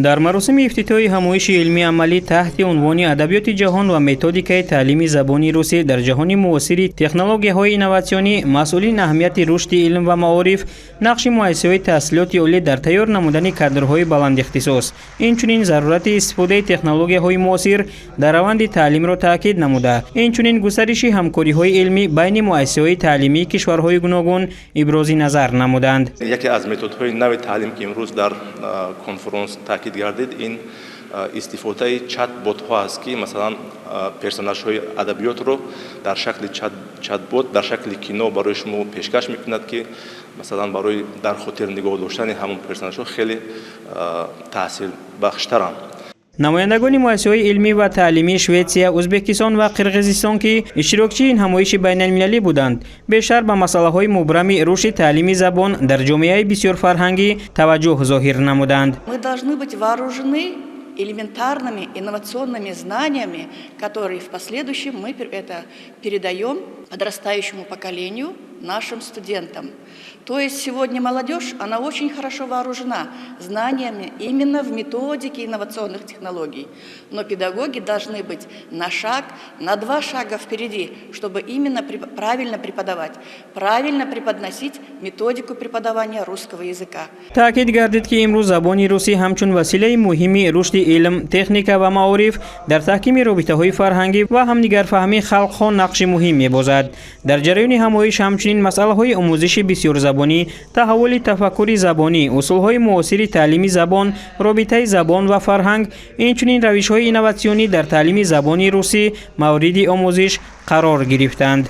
در مراسم افتتاحی همایش علمی عملی تحت عنوان ادبیات جهان و متدیکای تعلیم زبانی روسی در جهان معاصر تکنولوژی‌های اینوواسیونی، مسئولین اهمیت رشد علم و معارف، نقش مؤسسه‌های تحصیلات عالی در تیار نمودن کادرهای بلند اختصاص، اینچنین ضرورت استفاده تکنولوژی‌های معاصر در روند تعلیم را تاکید نموده، اینچنین گسترش همکاری‌های علمی بین مؤسسه‌های تعلیمی کشورهای گوناگون ابراز نظر نمودند. یکی از متدهای نو تعلیم که امروز در کنفرانس تاکید گردید این استفاده چت بوت ها است که مثلا پرسوناژ های ادبیات رو در شکل چت بوت در شکل کینو برای شما پیشکش میکند که مثلا برای در خاطر نگاه داشتن همون پرسوناژ ها خیلی تاثیر بخشترند. نمایندگان مؤسسه‌های علمی و تعلیمی سوئیسرا، ازبکستان و قرقیزستان که اشتراکچی این همایش بین المللی بودند، بیشتر به مسائل مبرم رشد تعلیمی زبان در جامعه بسیار فرهنگی توجه ظاهر نمودند. элементарными инновационными знаниями, которые в последующем мы передаем подрастающему поколению, нашим студентам. То есть сегодня молодежь, она очень хорошо вооружена знаниями именно в методике инновационных технологий. Но педагоги должны быть на шаг, на 2 шага впереди, чтобы именно правильно преподавать, правильно преподносить методику преподавания русского языка. تأکید گردید که امروز زبان روسی همچون وسیله مهمی رشد علم، تکنیک و معارف در تحکیم رابطه‌های فرهنگی و همدیگرفهمی خلق‌ها نقش مهم می‌بازد. در جریان همایش همچنین مسائل‌های آموزش بسیار زبانی، تحول تفکر زبانی، اصول‌های معاصر تعلیم زبان، رابطه زبان و فرهنگ، اینچنین روش‌های اینوواسیونی در تعلیم زبانی روسی مورد آموزش قرار گرفتند.